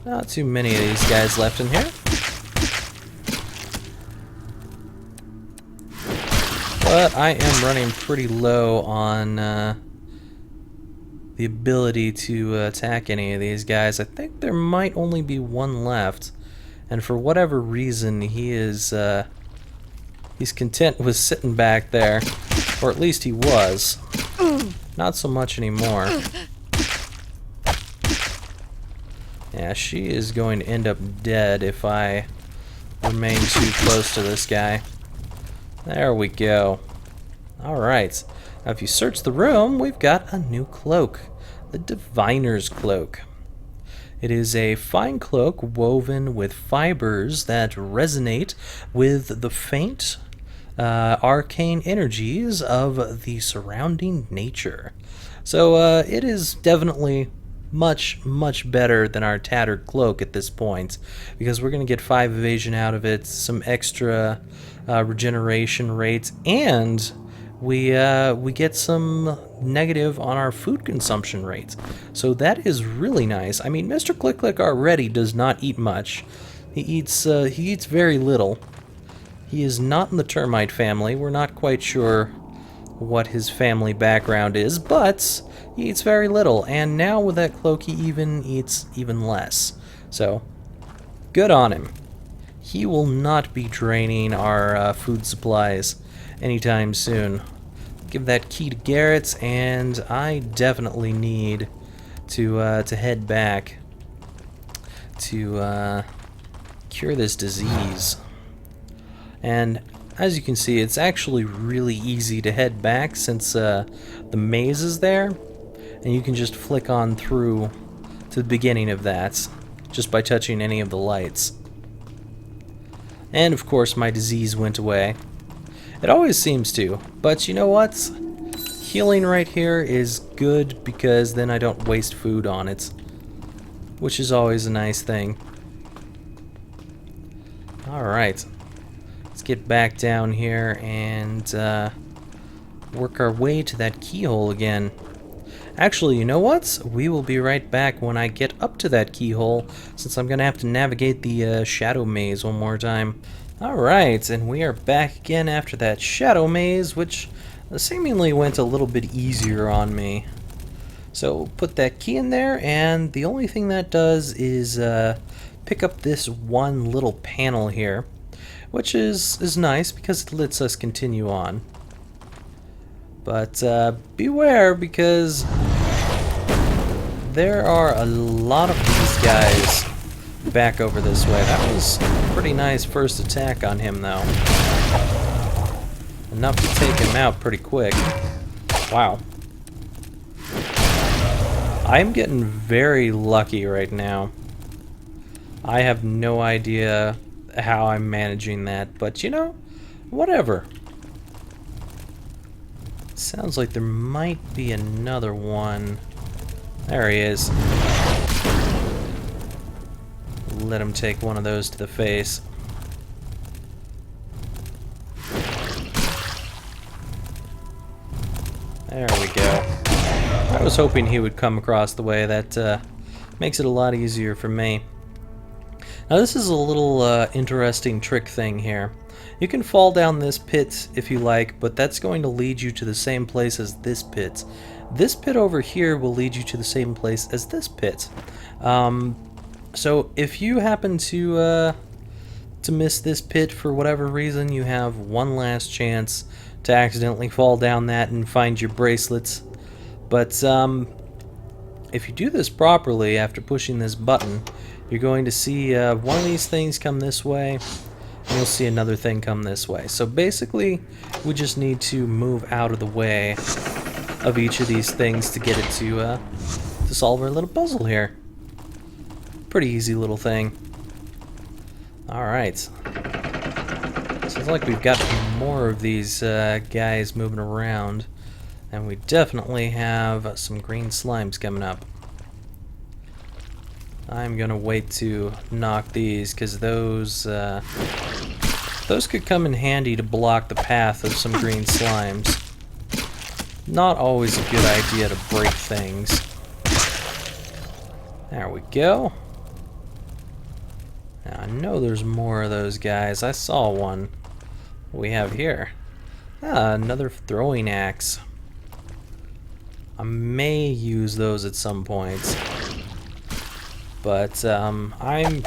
Not too many of these guys left in here. But I am running pretty low on the ability to attack any of these guys. I think there might only be one left. And for whatever reason, he's content with sitting back there. Or at least he was. Not so much anymore. Yeah, she is going to end up dead if I remain too close to this guy. There we go. Alright. Now if you search the room, we've got a new cloak. The Diviner's Cloak. It is a fine cloak woven with fibers that resonate with the faint, arcane energies of the surrounding nature. So it is definitely much, much better than our tattered cloak at this point, because we're going to get 5 evasion out of it, some extra regeneration rates, and we get some negative on our food consumption rates. So that is really nice. I mean, Mr. Click Click already does not eat much. He eats very little. He is not in the termite family. We're not quite sure what his family background is, but he eats very little. And now with that cloak, he even eats even less. So, good on him. He will not be draining our food supplies anytime soon. Give that key to Garrett, and I definitely need to head back to cure this disease. And as you can see, it's actually really easy to head back since the maze is there, and you can just flick on through to the beginning of that just by touching any of the lights. And of course my disease went away. It always seems to, but you know what? Healing right here is good because then I don't waste food on it, which is always a nice thing. Alright, let's get back down here and work our way to that keyhole again. Actually, you know what? We will be right back when I get up to that keyhole, since I'm going to have to navigate the shadow maze one more time. Alright, and we are back again after that shadow maze, which seemingly went a little bit easier on me. So put that key in there, and the only thing that does is pick up this one little panel here, which is nice because it lets us continue on. But beware, because there are a lot of these guys back over this way. That was a pretty nice first attack on him, though. Enough to take him out pretty quick. Wow. I'm getting very lucky right now. I have no idea how I'm managing that, but you know, whatever. Sounds like there might be another one. There he is. Let him take one of those to the face. There we go. I was hoping he would come across the way. That makes it a lot easier for me. Now this is a little interesting trick thing here. You can fall down this pit if you like, but that's going to lead you to the same place as this pit. This pit over here will lead you to the same place as this pit. So if you happen to miss this pit for whatever reason, you have one last chance to accidentally fall down that and find your bracelets. But if you do this properly after pushing this button, you're going to see one of these things come this way, and you'll see another thing come this way. So basically, we just need to move out of the way of each of these things to get it to solve our little puzzle here. Pretty easy little thing. Alright. Sounds like we've got more of these guys moving around. And we definitely have some green slimes coming up. I'm gonna wait to knock these, because those could come in handy to block the path of some green slimes. Not always a good idea to break things. There we go. Now, I know there's more of those guys. I saw one. What we have here? Ah, another throwing axe. I may use those at some points. But I'm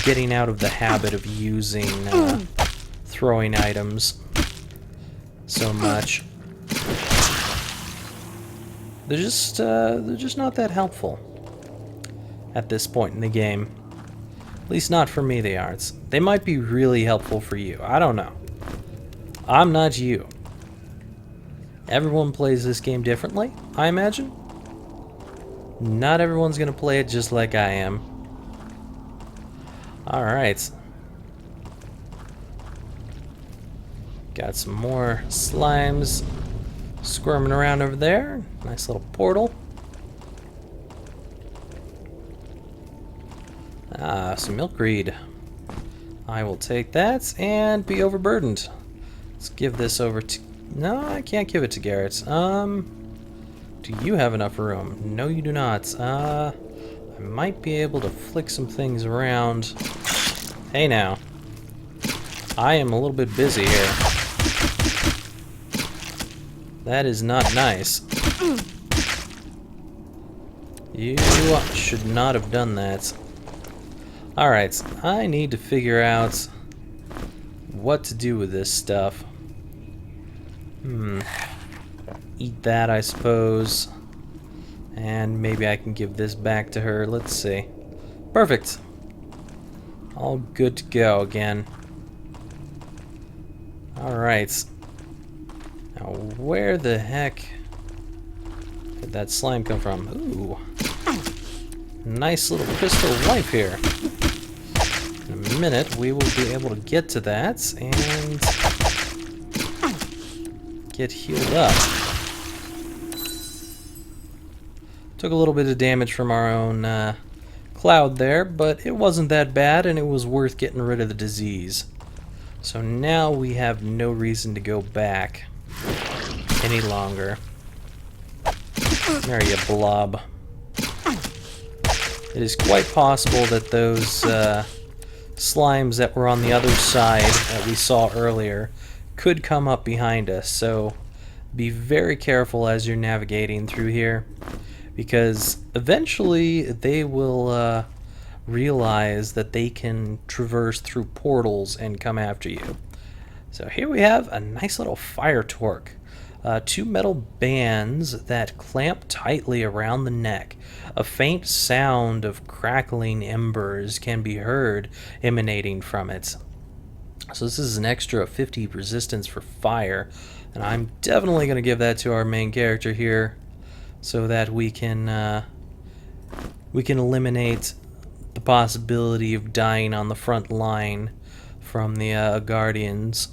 getting out of the habit of using throwing items so much. They're just not that helpful at this point in the game. At least not for me, they aren't. They might be really helpful for you. I don't know. I'm not you. Everyone plays this game differently, I imagine. Not everyone's gonna play it just like I am. Alright. Got some more slimes squirming around over there. Nice little portal. Ah, some milkweed. I will take that and be overburdened. Let's give this over to... No, I can't give it to Garrett. Do you have enough room? No, you do not. I might be able to flick some things around. Hey now. I am a little bit busy here. That is not nice. You should not have done that. Alright, I need to figure out what to do with this stuff. Eat that, I suppose. And maybe I can give this back to her. Let's see. Perfect. All good to go again. Alright. Now, where the heck did that slime come from? Ooh. Nice little crystal life here. In a minute, we will be able to get to that and get healed up. Took a little bit of damage from our own cloud there, but it wasn't that bad, and it was worth getting rid of the disease. So now we have no reason to go back any longer. There you blob. It is quite possible that those slimes that were on the other side that we saw earlier could come up behind us, so be very careful as you're navigating through here, because eventually they will realize that they can traverse through portals and come after you. So here we have a nice little fire torque. Two metal bands that clamp tightly around the neck. A faint sound of crackling embers can be heard emanating from it. So this is an extra 50 resistance for fire, and I'm definitely going to give that to our main character here, so that we can eliminate the possibility of dying on the front line from the Guardians,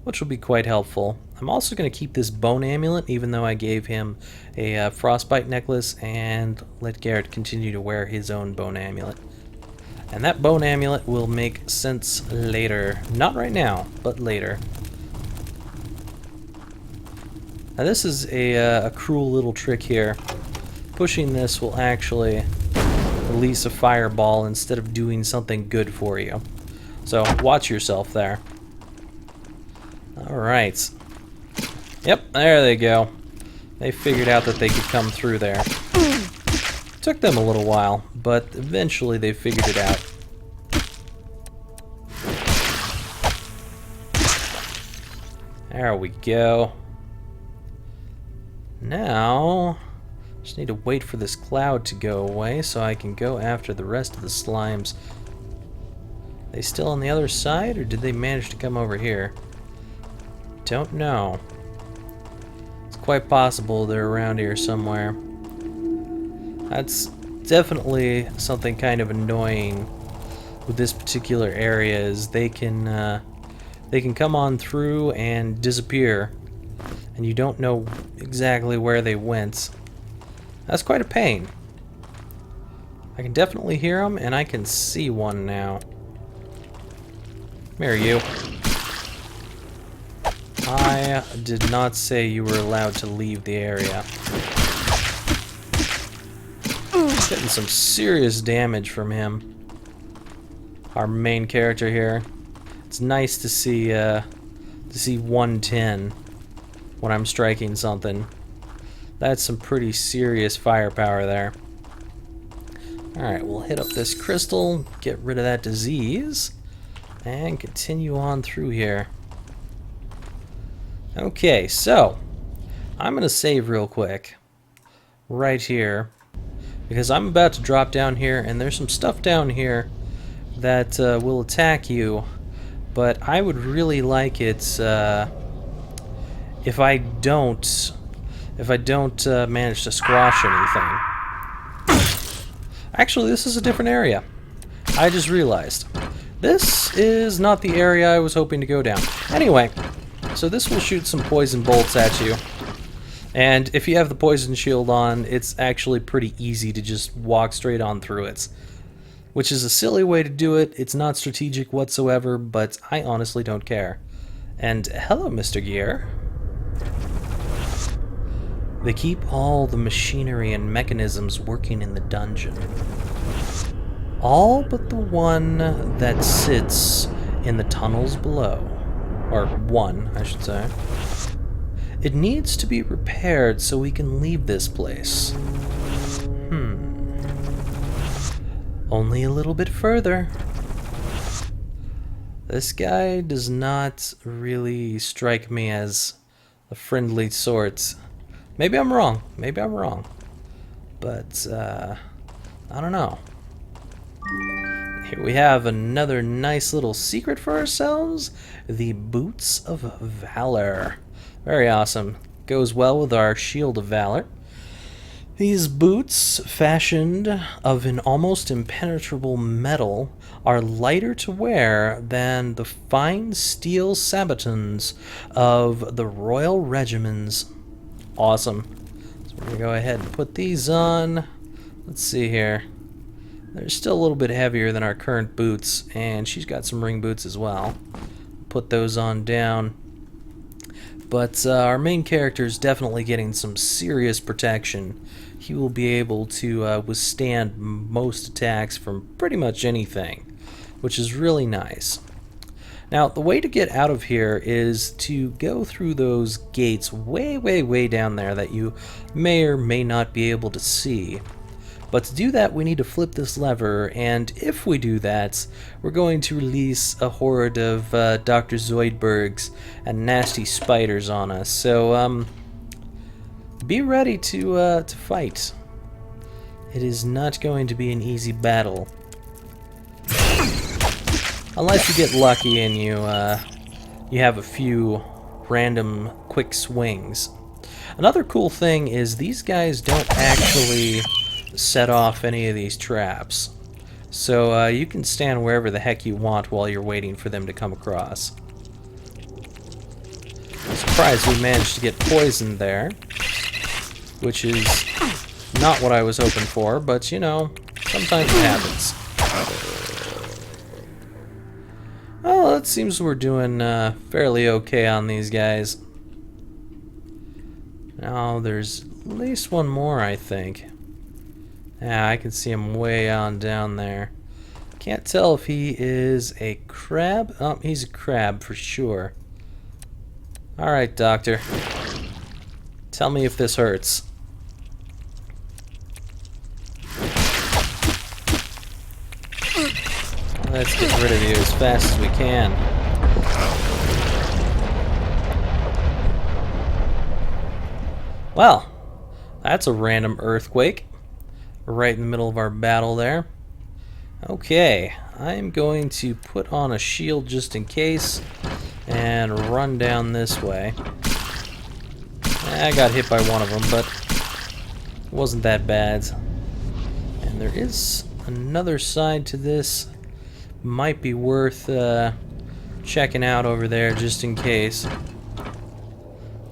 which will be quite helpful. I'm also going to keep this bone amulet, even though I gave him a frostbite necklace, and let Garrett continue to wear his own bone amulet. And that bone amulet will make sense later. Not right now, but later. Now this is a cruel little trick here. Pushing this will actually release a fireball instead of doing something good for you. So watch yourself there. Alright. Yep, there they go. They figured out that they could come through there. Took them a little while, but eventually they figured it out. There we go. Now, just need to wait for this cloud to go away so I can go after the rest of the slimes. They still on the other side, or did they manage to come over here? Don't know. It's quite possible they're around here somewhere. That's definitely something kind of annoying with this particular area, is they can come on through and disappear, and you don't know exactly where they went. That's quite a pain. I can definitely hear them, and I can see one now. Come here, you. I did not say you were allowed to leave the area. Getting some serious damage from him. our main character here. It's nice to see 110 when I'm striking something. That's some pretty serious firepower there. Alright, we'll hit up this crystal, get rid of that disease, and continue on through here. Okay, so I'm going to save real quick right here because I'm about to drop down here and there's some stuff down here that will attack you, but I would really like it if I don't manage to squash anything. Actually, this is a different area. I just realized. This is not the area I was hoping to go down. Anyway, so this will shoot some poison bolts at you. And if you have the poison shield on, it's actually pretty easy to just walk straight on through it. Which is a silly way to do it. It's not strategic whatsoever, but I honestly don't care. And hello, Mr. Gear. They keep all the machinery and mechanisms working in the dungeon. All but the one that sits in the tunnels below. Or one, I should say. It needs to be repaired so we can leave this place. Only a little bit further. This guy does not really strike me as a friendly sort. Maybe I'm wrong. Maybe I'm wrong. But, I don't know. Here we have another nice little secret for ourselves. The Boots of Valor. Very awesome. Goes well with our Shield of Valor. These boots, fashioned of an almost impenetrable metal, are lighter to wear than the fine steel sabatons of the royal regiments. Awesome. So we're going to go ahead and put these on. Let's see here. They're still a little bit heavier than our current boots, and she's got some ring boots as well. Put those on down. But our main character is definitely getting some serious protection. He will be able to withstand most attacks from pretty much anything, which is really nice. Now, the way to get out of here is to go through those gates way, way, way down there that you may or may not be able to see. But to do that, we need to flip this lever, and if we do that, we're going to release a horde of Dr. Zoidbergs and nasty spiders on us. So, be ready to fight. It is not going to be an easy battle. Unless you get lucky and you have a few random quick swings. Another cool thing is these guys don't actually set off any of these traps. So you can stand wherever the heck you want while you're waiting for them to come across. I'm surprised we managed to get poisoned there, which is not what I was hoping for, but you know, sometimes it happens. Well, it seems we're doing fairly okay on these guys. Now there's at least one more, I think. Yeah, I can see him way on down there. Can't tell if he is a crab. Oh, he's a crab for sure. Alright, Doctor. Tell me if this hurts. Let's get rid of you as fast as we can. Well, that's a random earthquake. Right in the middle of our battle there. Okay, I'm going to put on a shield just in case and run down this way. I got hit by one of them, but it wasn't that bad. And there is another side to this. Might be worth checking out over there just in case.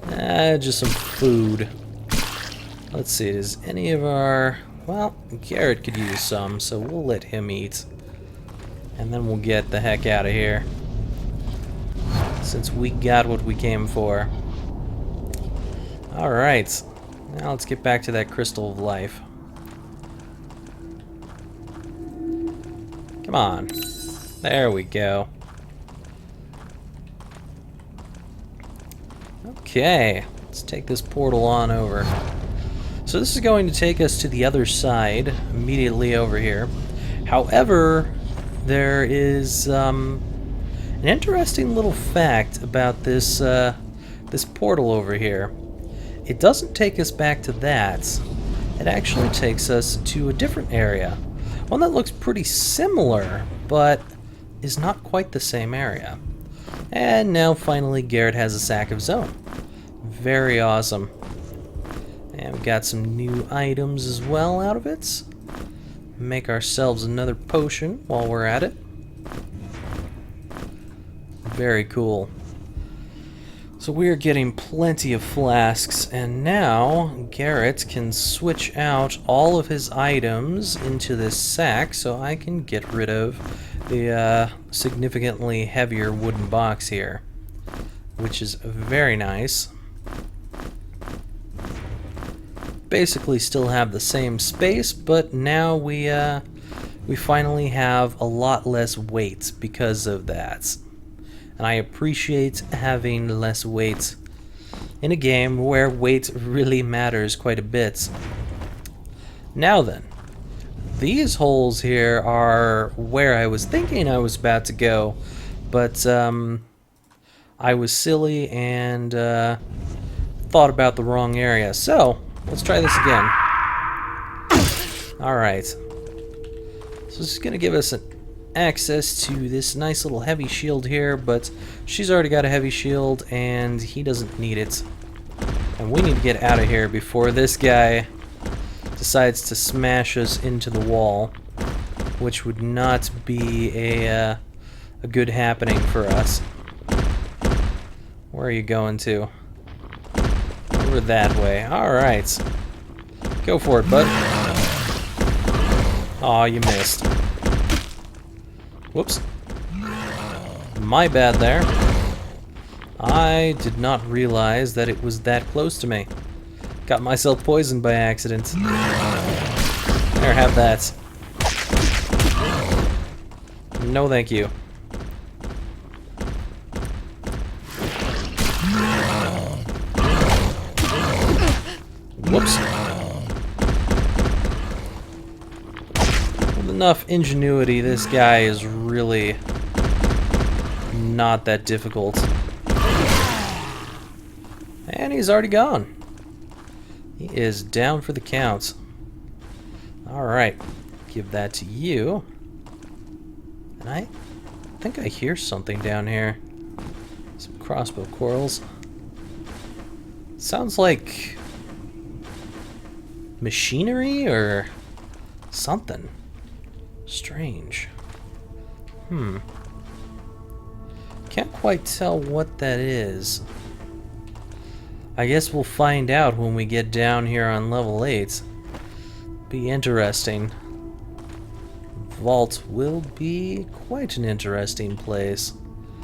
Just some food. Let's see, does any of our... Well, Garrett could use some, so we'll let him eat. And then we'll get the heck out of here. Since we got what we came for. Alright. Now let's get back to that crystal of life. Come on. There we go. Okay, let's take this portal on over. So this is going to take us to the other side, immediately over here. However, there is an interesting little fact about this this portal over here. It doesn't take us back to that. It actually takes us to a different area. One that looks pretty similar, but is not quite the same area. And now finally Garrett has a sack of his own. Very awesome. And we got some new items as well out of it. Make ourselves another potion while we're at it. Very cool. So we are getting plenty of flasks, and now Garrett can switch out all of his items into this sack so I can get rid of the significantly heavier wooden box here, which is very nice. Basically still have the same space, but now we finally have a lot less weight because of that. And I appreciate having less weight in a game where weight really matters quite a bit. Now then, these holes here are where I was thinking I was about to go, but I was silly and thought about the wrong area. So, let's try this again. Alright. So this is going to give us an access to this nice little heavy shield here, but she's already got a heavy shield and he doesn't need it. And we need to get out of here before this guy decides to smash us into the wall, which would not be a good happening for us. Where are you going to? Over that way. Alright. Go for it, bud. Aw, you missed. Whoops. My bad there. I did not realize that it was that close to me. Got myself poisoned by accident. There, have that. No thank you. Whoops. With enough ingenuity, this guy is really not that difficult. And he's already gone. He is down for the count. Alright, give that to you. And I think I hear something down here. Some crossbow quarrels. Sounds like machinery or something strange. Can't quite tell what that is. I guess we'll find out when we get down here on level 8. Be interesting. Vault will be quite an interesting place.